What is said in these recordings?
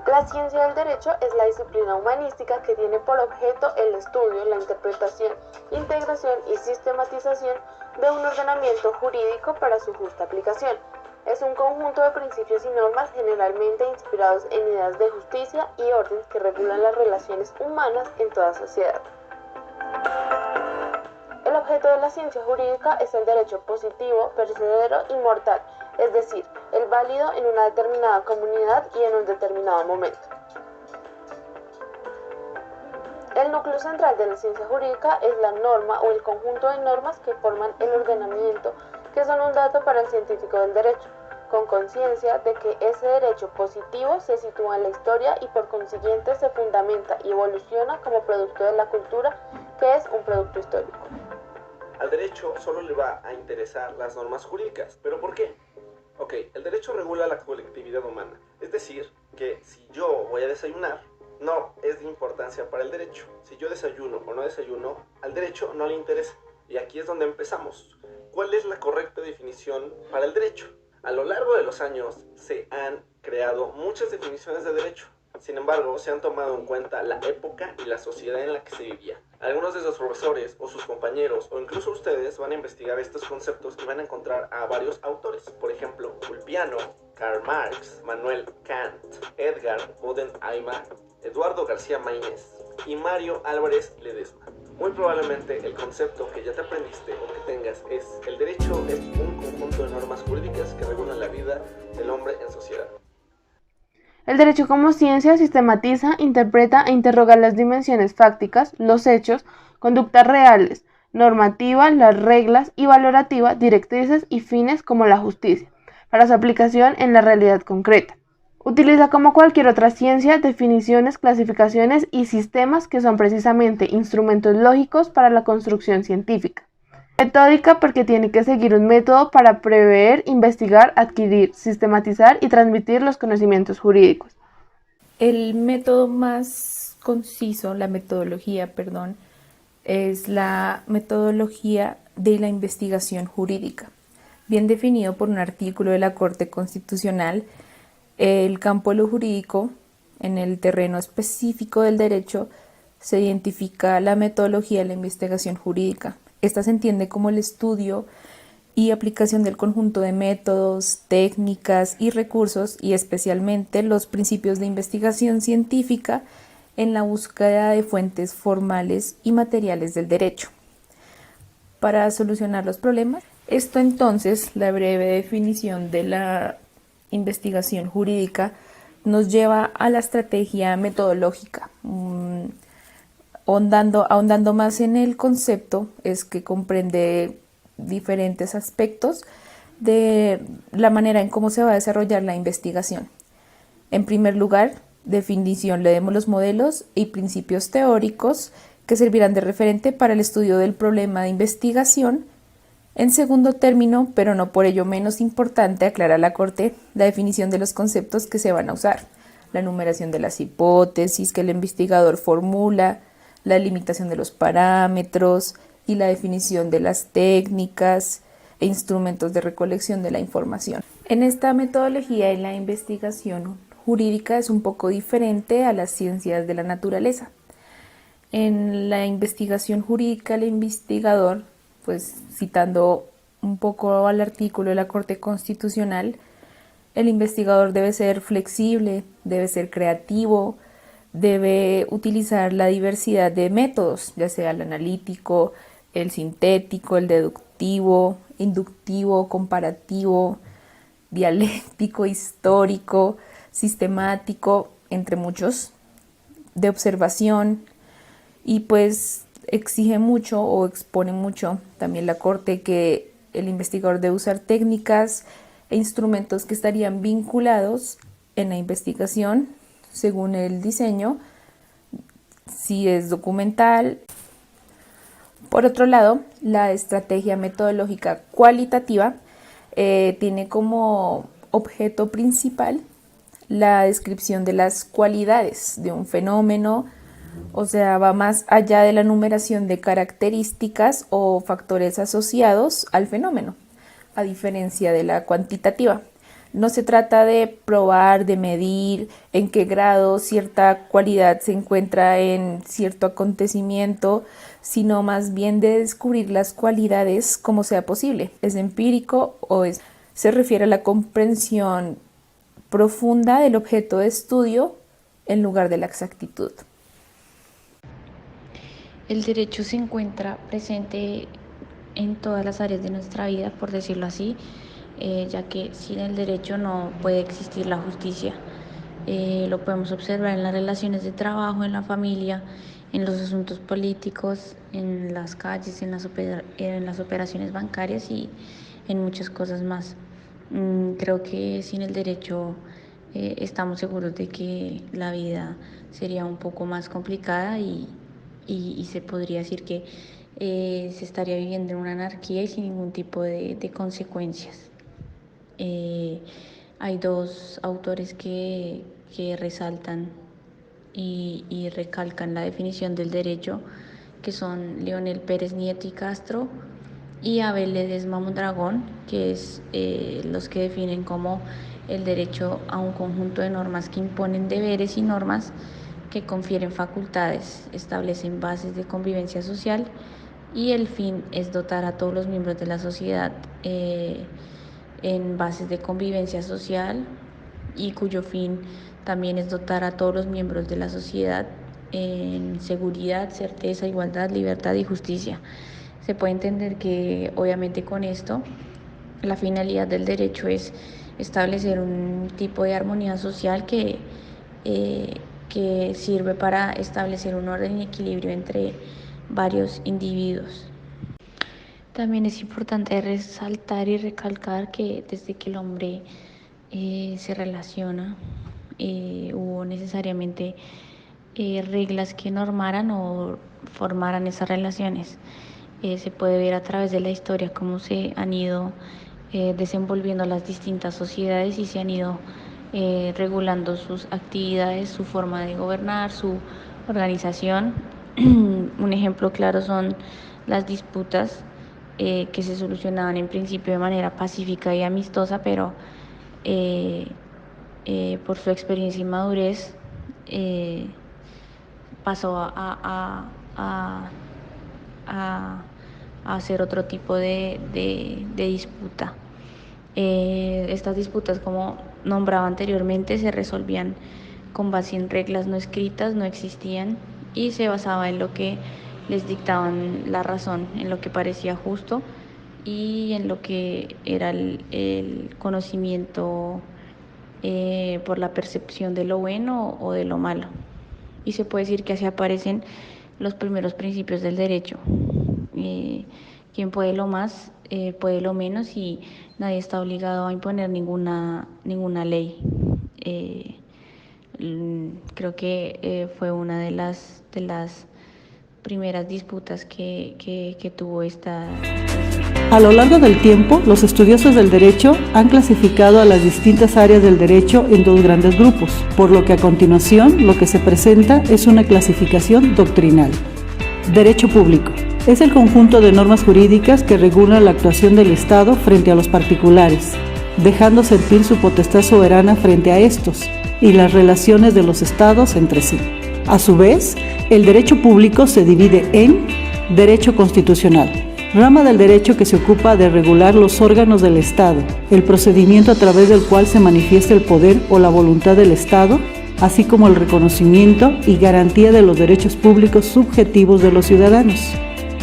La ciencia del derecho es la disciplina humanística que tiene por objeto el estudio, la interpretación, integración y sistematización de un ordenamiento jurídico para su justa aplicación. Es un conjunto de principios y normas generalmente inspirados en ideas de justicia y orden que regulan las relaciones humanas en toda sociedad. El objeto de la ciencia jurídica es el derecho positivo, perecedero y mortal, es decir, el válido en una determinada comunidad y en un determinado momento. El núcleo central de la ciencia jurídica es la norma o el conjunto de normas que forman el ordenamiento, que son un dato para el científico del derecho, con conciencia de que ese derecho positivo se sitúa en la historia y por consiguiente se fundamenta y evoluciona como producto de la cultura, que es un producto histórico. Al derecho solo le va a interesar las normas jurídicas. ¿Pero por qué? Ok, el derecho regula la colectividad humana. Es decir, que si yo voy a desayunar, no es de importancia para el derecho. Si yo desayuno o no desayuno, al derecho no le interesa. Y aquí es donde empezamos. ¿Cuál es la correcta definición para el derecho? A lo largo de los años se han creado muchas definiciones de derecho. Sin embargo, se han tomado en cuenta la época y la sociedad en la que se vivía. Algunos de sus profesores o sus compañeros o incluso ustedes van a investigar estos conceptos y van a encontrar a varios autores. Por ejemplo, Ulpiano, Karl Marx, Manuel Kant, Edgar Bodenheimer, Eduardo García Maínez y Mario Álvarez Ledesma. Muy probablemente el concepto que ya te aprendiste o que tengas es: el derecho es un conjunto de normas jurídicas que regulan la vida del hombre en sociedad. El derecho como ciencia sistematiza, interpreta e interroga las dimensiones fácticas, los hechos, conductas reales, normativa, las reglas y valorativa, directrices y fines como la justicia, para su aplicación en la realidad concreta. Utiliza como cualquier otra ciencia definiciones, clasificaciones y sistemas que son precisamente instrumentos lógicos para la construcción científica. Metódica porque tiene que seguir un método para prever, investigar, adquirir, sistematizar y transmitir los conocimientos jurídicos. El método más conciso, la metodología, es la metodología de la investigación jurídica. Bien definido por un artículo de la Corte Constitucional, el campo de lo jurídico, en el terreno específico del derecho, se identifica la metodología de la investigación jurídica. Esta se entiende como el estudio y aplicación del conjunto de métodos, técnicas y recursos, y especialmente los principios de investigación científica en la búsqueda de fuentes formales y materiales del derecho para solucionar los problemas. Esto entonces, la breve definición de la investigación jurídica nos lleva a la estrategia metodológica. Ahondando más en el concepto, es que comprende diferentes aspectos de la manera en cómo se va a desarrollar la investigación. En primer lugar, definición, leemos los modelos y principios teóricos que servirán de referente para el estudio del problema de investigación En segundo término, pero no por ello menos importante, aclara la Corte la definición de los conceptos que se van a usar, la enumeración de las hipótesis que el investigador formula, la limitación de los parámetros y la definición de las técnicas e instrumentos de recolección de la información. En esta metodología en la investigación jurídica es un poco diferente a las ciencias de la naturaleza. En la investigación jurídica, el investigador, pues citando un poco al artículo de la Corte Constitucional, el investigador debe ser flexible, debe ser creativo, debe utilizar la diversidad de métodos, ya sea el analítico, el sintético, el deductivo, inductivo, comparativo, dialéctico, histórico, sistemático, entre muchos, de observación, y pues exige mucho o expone mucho también la Corte que el investigador debe usar técnicas e instrumentos que estarían vinculados en la investigación según el diseño, si es documental. Por otro lado, la estrategia metodológica cualitativa tiene como objeto principal la descripción de las cualidades de un fenómeno, o sea, va más allá de la enumeración de características o factores asociados al fenómeno, a diferencia de la cuantitativa. No se trata de probar, de medir en qué grado cierta cualidad se encuentra en cierto acontecimiento, sino más bien de descubrir las cualidades como sea posible. ¿Es empírico o se refiere a la comprensión profunda del objeto de estudio en lugar de la exactitud? El derecho se encuentra presente en todas las áreas de nuestra vida, por decirlo así, ya que sin el derecho no puede existir la justicia. Lo podemos observar en las relaciones de trabajo, en la familia, en los asuntos políticos, en las calles, en las operaciones bancarias y en muchas cosas más. Creo que sin el derecho estamos seguros de que la vida sería un poco más complicada y se podría decir que se estaría viviendo en una anarquía y sin ningún tipo de consecuencias. Hay dos autores que resaltan y recalcan la definición del derecho, que son Leonel Pérez Nieto y Castro y Abel Ledesma Mondragón, que es los que definen como el derecho a un conjunto de normas que imponen deberes y normas que confieren facultades, establecen bases de convivencia social y el fin es dotar a todos los miembros de la sociedad en bases de convivencia social y cuyo fin también es dotar a todos los miembros de la sociedad en seguridad, certeza, igualdad, libertad y justicia. Se puede entender que obviamente con esto la finalidad del derecho es establecer un tipo de armonía social que sirve para establecer un orden y equilibrio entre varios individuos. También es importante resaltar y recalcar que desde que el hombre se relaciona, hubo necesariamente reglas que normaran o formaran esas relaciones. Se puede ver a través de la historia cómo se han ido desenvolviendo las distintas sociedades y se han ido regulando sus actividades, su forma de gobernar, su organización. Un ejemplo claro son las disputas que se solucionaban en principio de manera pacífica y amistosa, pero por su experiencia y madurez pasó a hacer otro tipo de disputa. Estas disputas, como nombraba anteriormente, se resolvían con base en reglas no escritas, no existían y se basaba en lo que les dictaban la razón, en lo que parecía justo y en lo que era el conocimiento por la percepción de lo bueno o de lo malo. Y se puede decir que así aparecen los primeros principios del derecho. Quien puede lo más, puede lo menos y nadie está obligado a imponer ninguna ley. Creo que fue una de las primeras disputas que tuvo esta A lo largo del tiempo, los estudiosos del derecho han clasificado a las distintas áreas del derecho en dos grandes grupos, por lo que a continuación lo que se presenta es una clasificación doctrinal. Derecho público. Es el conjunto de normas jurídicas que regulan la actuación del Estado frente a los particulares, dejando sentir su potestad soberana frente a estos y las relaciones de los Estados entre sí. A su vez, el derecho público se divide en derecho constitucional, rama del derecho que se ocupa de regular los órganos del Estado, el procedimiento a través del cual se manifiesta el poder o la voluntad del Estado, así como el reconocimiento y garantía de los derechos públicos subjetivos de los ciudadanos.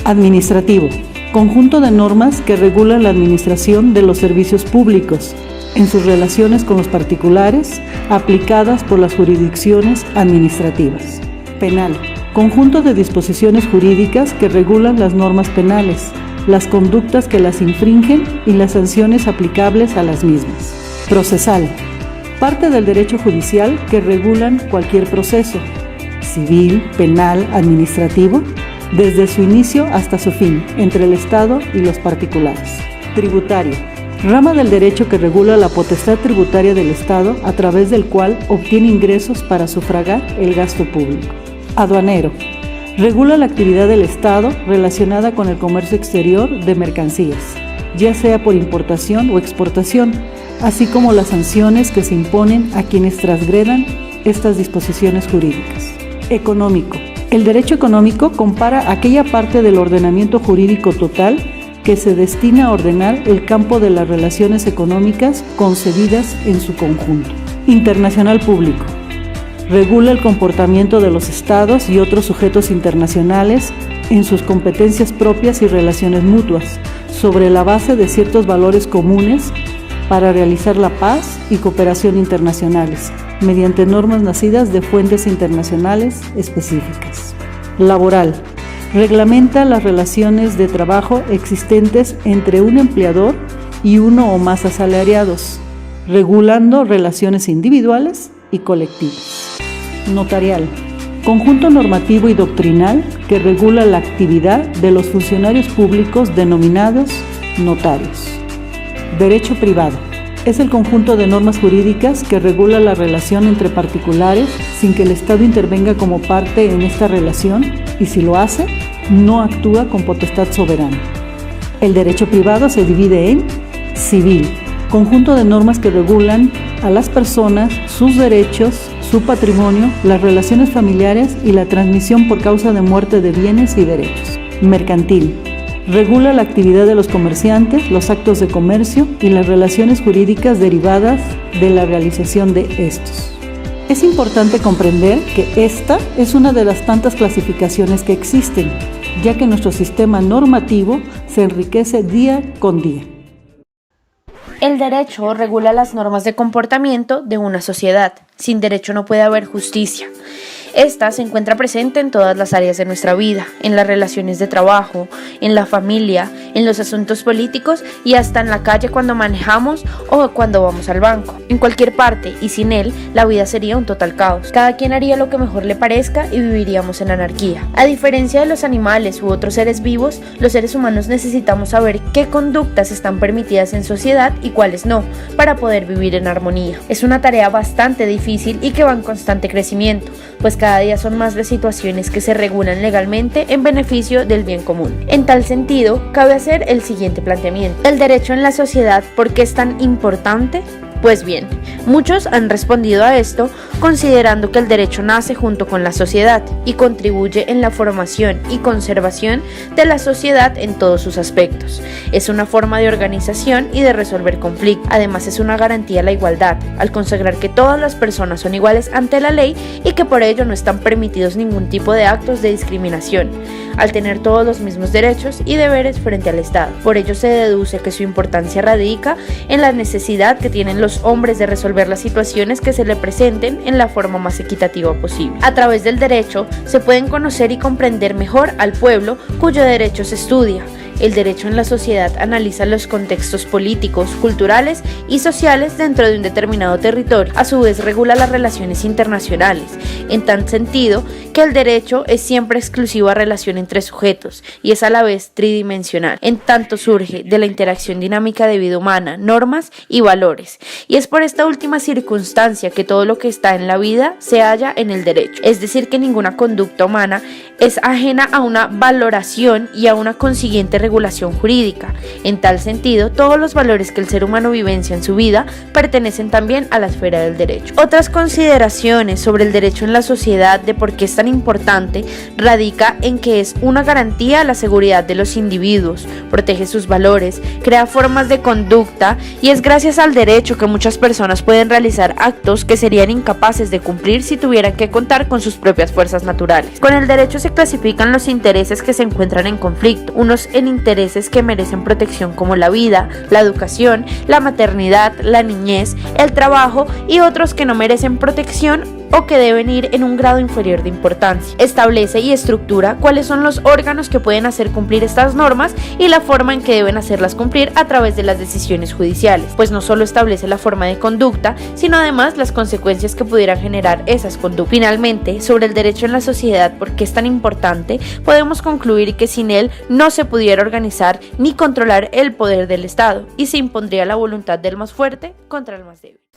Administrativo, conjunto de normas que regulan la administración de los servicios públicos en sus relaciones con los particulares, aplicadas por las jurisdicciones administrativas. Penal, conjunto de disposiciones jurídicas que regulan las normas penales, las conductas que las infringen y las sanciones aplicables a las mismas. Procesal, parte del derecho judicial que regulan cualquier proceso, civil, penal, administrativo, desde su inicio hasta su fin, entre el Estado y los particulares. Tributario, rama del derecho que regula la potestad tributaria del Estado a través del cual obtiene ingresos para sufragar el gasto público. Aduanero, regula la actividad del Estado relacionada con el comercio exterior de mercancías, ya sea por importación o exportación, así como las sanciones que se imponen a quienes transgredan estas disposiciones jurídicas. Económico. El derecho económico compara aquella parte del ordenamiento jurídico total que se destina a ordenar el campo de las relaciones económicas concebidas en su conjunto. Internacional público. Regula el comportamiento de los estados y otros sujetos internacionales en sus competencias propias y relaciones mutuas, sobre la base de ciertos valores comunes para realizar la paz y cooperación internacionales, mediante normas nacidas de fuentes internacionales específicas. Laboral. Reglamenta las relaciones de trabajo existentes entre un empleador y uno o más asalariados, regulando relaciones individuales y colectivas. Notarial. Conjunto normativo y doctrinal que regula la actividad de los funcionarios públicos denominados notarios. Derecho privado. Es el conjunto de normas jurídicas que regula la relación entre particulares sin que el Estado intervenga como parte en esta relación y si lo hace, no actúa con potestad soberana. El derecho privado se divide en civil, conjunto de normas que regulan a las personas, sus derechos, su patrimonio, las relaciones familiares y la transmisión por causa de muerte de bienes y derechos. Mercantil. Regula la actividad de los comerciantes, los actos de comercio y las relaciones jurídicas derivadas de la realización de estos. Es importante comprender que esta es una de las tantas clasificaciones que existen, ya que nuestro sistema normativo se enriquece día con día. El derecho regula las normas de comportamiento de una sociedad. Sin derecho no puede haber justicia. Esta se encuentra presente en todas las áreas de nuestra vida, en las relaciones de trabajo, en la familia, en los asuntos políticos y hasta en la calle cuando manejamos o cuando vamos al banco. En cualquier parte, y sin él, la vida sería un total caos. Cada quien haría lo que mejor le parezca y viviríamos en anarquía. A diferencia de los animales u otros seres vivos, los seres humanos necesitamos saber qué conductas están permitidas en sociedad y cuáles no, para poder vivir en armonía. Es una tarea bastante difícil y que va en constante crecimiento, pues cada día son más las situaciones que se regulan legalmente en beneficio del bien común. En tal sentido, cabe hacer el siguiente planteamiento. ¿El derecho en la sociedad por qué es tan importante? Pues bien, muchos han respondido a esto considerando que el derecho nace junto con la sociedad y contribuye en la formación y conservación de la sociedad en todos sus aspectos. Es una forma de organización y de resolver conflictos. Además, es una garantía a la igualdad, al consagrar que todas las personas son iguales ante la ley y que por ello no están permitidos ningún tipo de actos de discriminación, al tener todos los mismos derechos y deberes frente al Estado. Por ello se deduce que su importancia radica en la necesidad que tienen los hombres de resolver las situaciones que se le presenten en la forma más equitativa posible. A través del derecho se pueden conocer y comprender mejor al pueblo cuyo derecho se estudia, El derecho en la sociedad analiza los contextos políticos, culturales y sociales dentro de un determinado territorio. A su vez regula las relaciones internacionales, en tal sentido que el derecho es siempre exclusiva relación entre sujetos y es a la vez tridimensional, en tanto surge de la interacción dinámica de vida humana, normas y valores. Y es por esta última circunstancia que todo lo que está en la vida se halla en el derecho, es decir, que ninguna conducta humana es ajena a una valoración y a una consiguiente regulación jurídica. En tal sentido, todos los valores que el ser humano vivencia en su vida pertenecen también a la esfera del derecho. Otras consideraciones sobre el derecho en la sociedad, de por qué es tan importante, radica en que es una garantía a la seguridad de los individuos, protege sus valores, crea formas de conducta y es gracias al derecho que muchas personas pueden realizar actos que serían incapaces de cumplir si tuvieran que contar con sus propias fuerzas naturales. Con el derecho se clasifican los intereses que se encuentran en conflicto, unos en intereses que merecen protección como la vida, la educación, la maternidad, la niñez, el trabajo y otros que no merecen protección o que deben ir en un grado inferior de importancia. Establece y estructura cuáles son los órganos que pueden hacer cumplir estas normas y la forma en que deben hacerlas cumplir a través de las decisiones judiciales, pues no solo establece la forma de conducta, sino además las consecuencias que pudieran generar esas conductas. Finalmente, sobre el derecho en la sociedad, por qué es tan importante, podemos concluir que sin él no se pudiera organizar ni controlar el poder del Estado y se impondría la voluntad del más fuerte contra el más débil.